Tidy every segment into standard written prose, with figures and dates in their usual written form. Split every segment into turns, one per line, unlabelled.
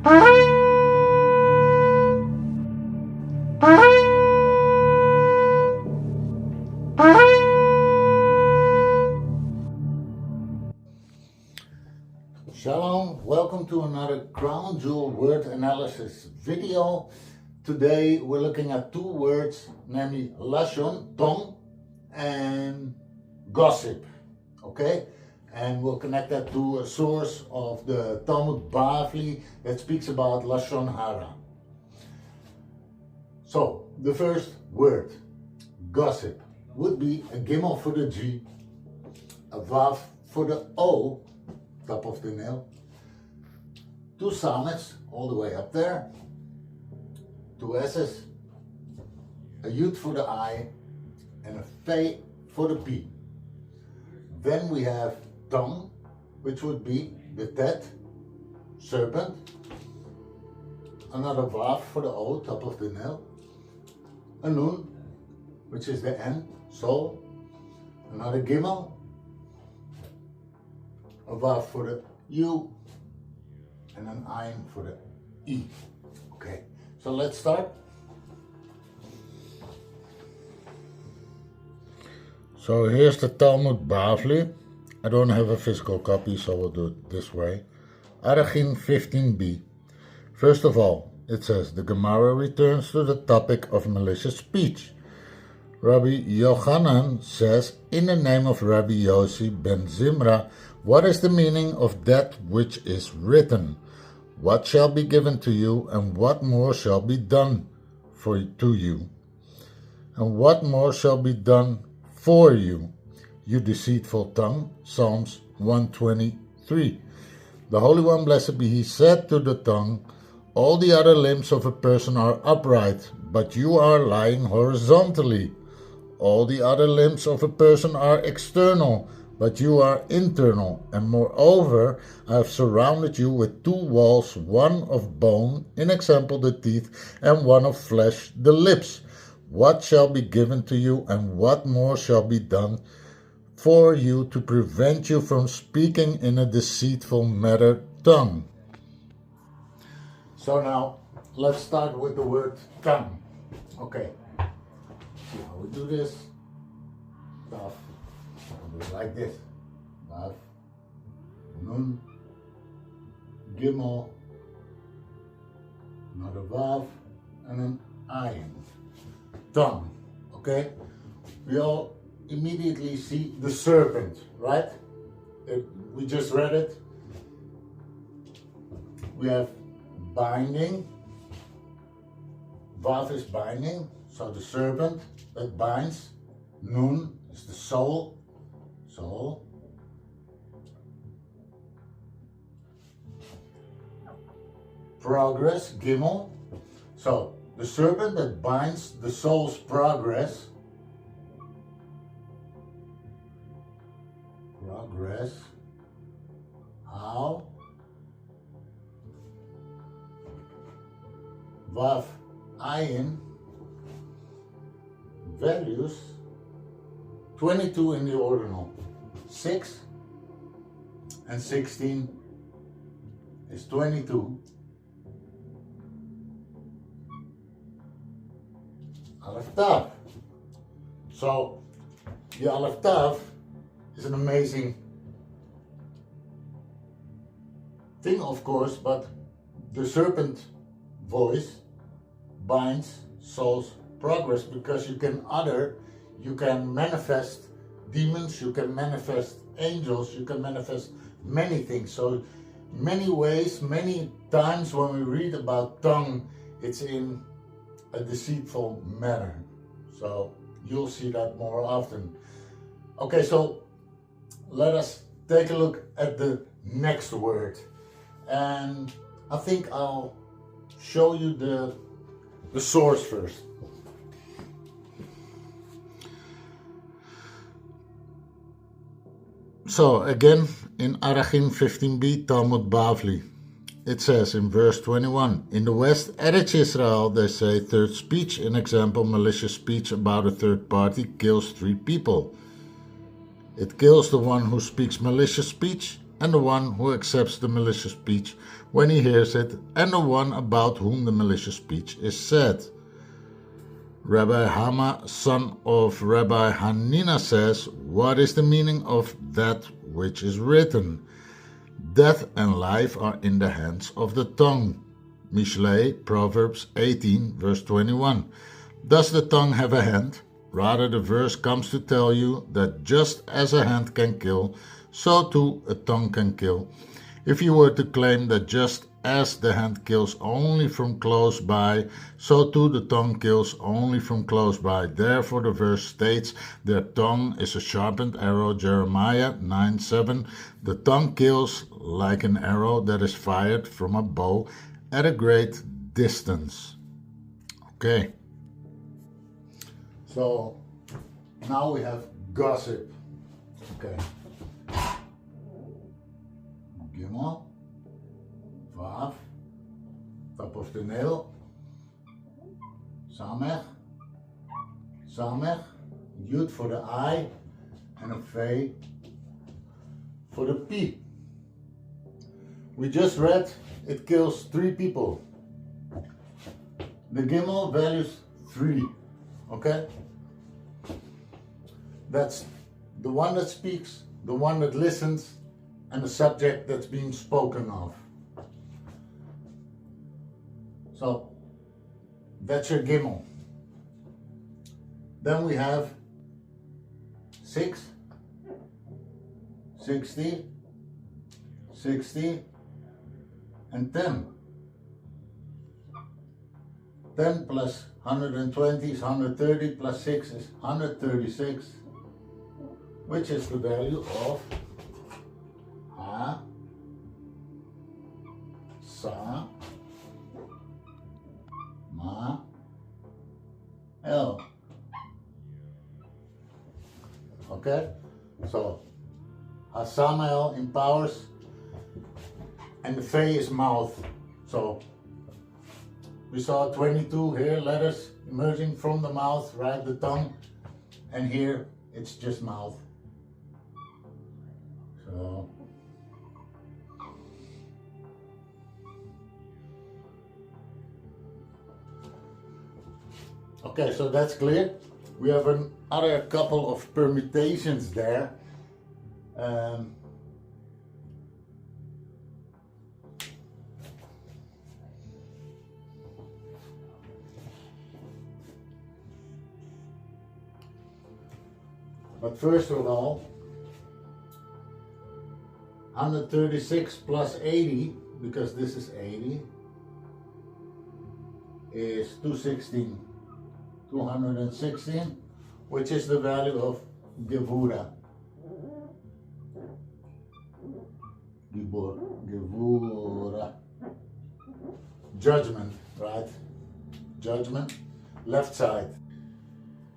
Shalom, welcome to another crown jewel word analysis video. Today we're looking at two words, namely Lashon, tongue, and gossip, okay? And we'll connect that to a source of the Talmud Bavli that speaks about Lashon Hara. So, the first word, gossip, would be a gimel for the G, a vav for the O, top of the nail, two sames all the way up there, two s's, a yud for the I, and a fe for the P. Then we have tongue, which would be the tet, serpent, another vav for the O, top of the nail, a nun, which is the N, soul, another gimel, a vav for the U, and an ayin for the E. Okay, so let's start. So here's the Talmud Bavli. I don't have a physical copy, so we'll do it this way. Arachin 15b. First of all, it says the Gemara returns to the topic of malicious speech. Rabbi Yochanan says, in the name of Rabbi Yossi ben Zimra, what is the meaning of that which is written? What shall be given to you, and what more shall be done to you? And what more shall be done for you, you deceitful tongue? Psalms 123. The Holy One, blessed be He, said to the tongue, all the other limbs of a person are upright, but you are lying horizontally. All the other limbs of a person are external, but you are internal, and moreover, I have surrounded you with two walls, one of bone, in example the teeth, and one of flesh, the lips. What shall be given to you, and what more shall be done for you to prevent you from speaking in a deceitful matter tongue? So now, let's start with the word tongue. Okay, see how we do this. Vav. I'll do it like this. Vav, nun, gimel, another vav, and an ayin. Tongue. Okay? We all immediately see the serpent, right? We just read it. We have binding. Vav is binding, so the serpent that binds. Nun is the soul. Soul. Progress, gimel. So the serpent that binds the soul's progress. Progress. How? Vav, ayin. Values. 22 in the ordinal. 6 and 16 is 22. Aleph Tav. So the Aleph Tav is an amazing thing, of course, but the serpent voice binds soul's progress, because you can manifest demons, you can manifest angels, you can manifest many things. So many ways, many times when we read about tongue, it's in a deceitful manner. So you'll see that more often. Okay, so let us take a look at the next word. And I think I'll show you the source first. So again, in Arachin 15b, Talmud Bavli, it says in verse 21, in the West, Eretz Israel, they say third speech, an example, malicious speech about a third party kills 3 people. It kills the one who speaks malicious speech and the one who accepts the malicious speech when he hears it, and the one about whom the malicious speech is said. Rabbi Hama, son of Rabbi Hanina, says, what is the meaning of that which is written? Death and life are in the hands of the tongue. Mishlei, Proverbs 18, verse 21. Does the tongue have a hand? Rather, the verse comes to tell you that just as a hand can kill, so too a tongue can kill. If you were to claim that just as the hand kills only from close by, so too the tongue kills only from close by. Therefore the verse states, their tongue is a sharpened arrow, Jeremiah 9:7. The tongue kills like an arrow that is fired from a bow at a great distance. Okay. So now we have gossip. Okay. Gimel, Vav, top of the nail, Samech, Yud for the I, and a Vei for the P. We just read it kills 3 people. The Gimel values 3. Okay? That's the one that speaks, the one that listens, and the subject that's being spoken of. So that's your Gimel. Then we have 6, 60, 60, and 10. 10 plus 120 is 130, plus 6 is 136, which is the value of Ha, Sa, Ma, El. Okay? So, Hasamael empowers, and the Vei is mouth. So, we saw 22 here, letters emerging from the mouth, right? The tongue. And here, it's just mouth. So, okay, so that's clear. We have another couple of permutations there. But first of all, 136 plus 80, because this is 80, is 216. 216, which is the value of Gevura. Gevura. Judgment, right? Judgment, left side.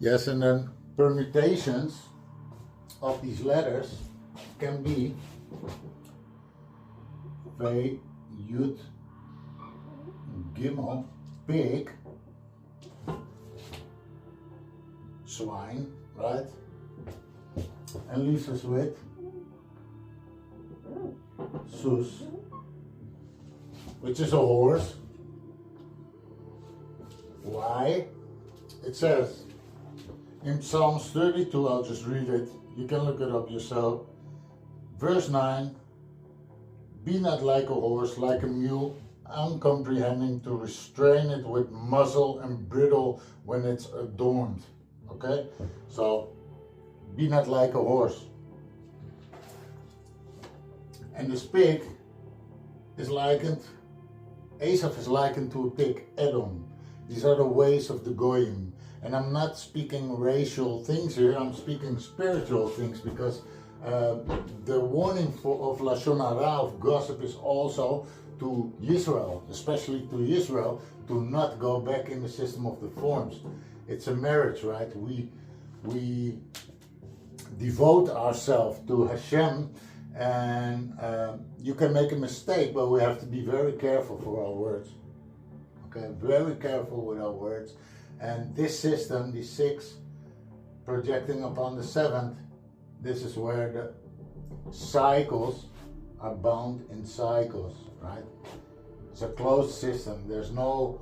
Yes, and then permutations of these letters can be Vei, Yud, Gimel, pig, swine, right? And leaves us with Sus, which is a horse. Why? It says in Psalms 32, I'll just read it, you can look it up yourself. Verse 9, be not like a horse, like a mule, uncomprehending to restrain it with muzzle and bridle when it's adorned. Okay, so be not like a horse. And this pig is likened, Asaph is likened to a pig, Edom. These are the ways of the Goyim. And I'm not speaking racial things here, I'm speaking spiritual things, because the warning of Lashon Hara, of gossip, is also to Israel, especially to Israel, to not go back in the system of the forms. It's a marriage, right? We devote ourselves to Hashem, and you can make a mistake, but we have to be very careful for our words. Okay, very careful with our words. And this system, the 6 projecting upon the 7th, this is where the cycles are bound in cycles, right? It's a closed system. There's no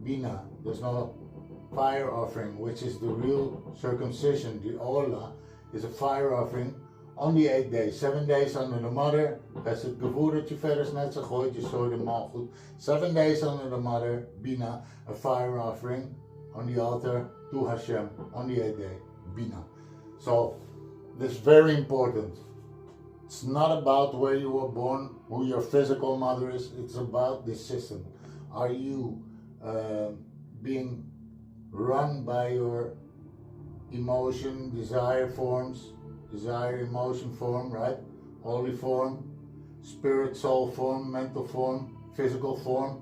bina, there's no fire offering, which is the real circumcision. The ola is a fire offering on the 8th day. 7 days under the mother. Als het gevoerd je verder is net zo gooit, je zo de mal goed. 7 days under the mother, bina, a fire offering on the altar to Hashem on the 8th day, bina. So this is very important. It's not about where you were born, who your physical mother is. It's about this system. Are you being run by your emotion, desire forms, desire, emotion form, right? Holy form, spirit, soul form, mental form, physical form.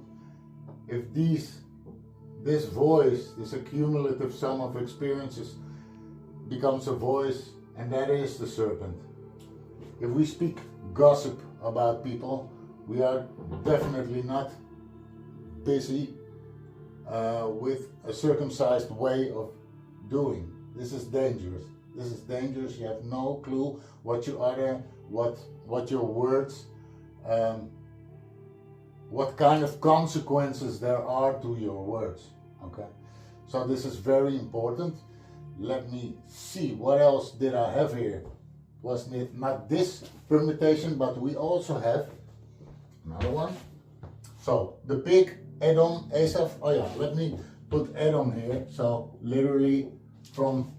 If this voice, this accumulative sum of experiences becomes a voice, and that is the serpent. If we speak gossip about people, we are definitely not busy with a circumcised way of doing. This is dangerous. This is dangerous. You have no clue what you utter, what your words, what kind of consequences there are to your words. Okay, so this is very important. Let me see, what else did I have here? Was not this permutation, but we also have another one. So the pig, Edom, Esau. Oh yeah, let me put Edom here. So literally from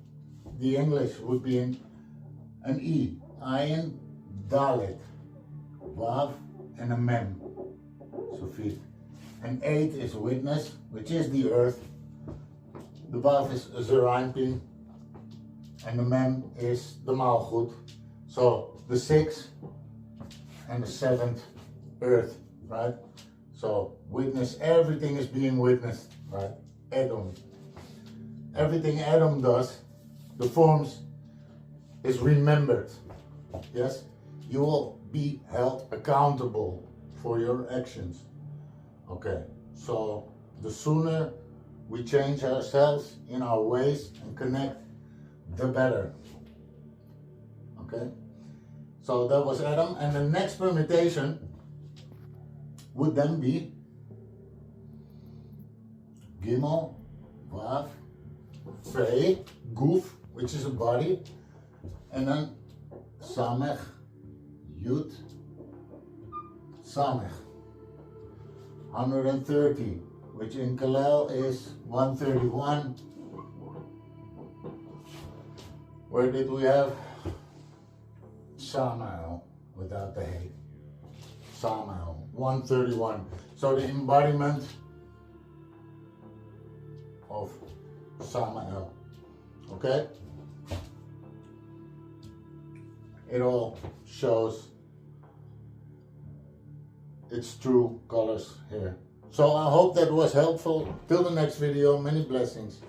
the English would be an E, Ayin, Dalet, Vav, and a Mem. Sofit. And 8 is witness, which is the earth. The Vav is Zerampin, and the Mem is the Malchut. So the 6 and the 7th earth, right? So witness, everything is being witnessed, right? Edom. Everything Edom does, the forms, is remembered. Yes? You will be held accountable for your actions. Okay, so the sooner we change ourselves in our ways and connect, the better. Okay, so that was Adam, and the next permutation would then be Gimel, Vav, Vei, Guf, which is a body, and then Samech, Yud, Samech, 130, which in Kalel is 131. Where did we have Samael without the hay? Samael, 131. So the embodiment of Samael. Okay? It all shows its true colors here. So I hope that was helpful. Till the next video, many blessings.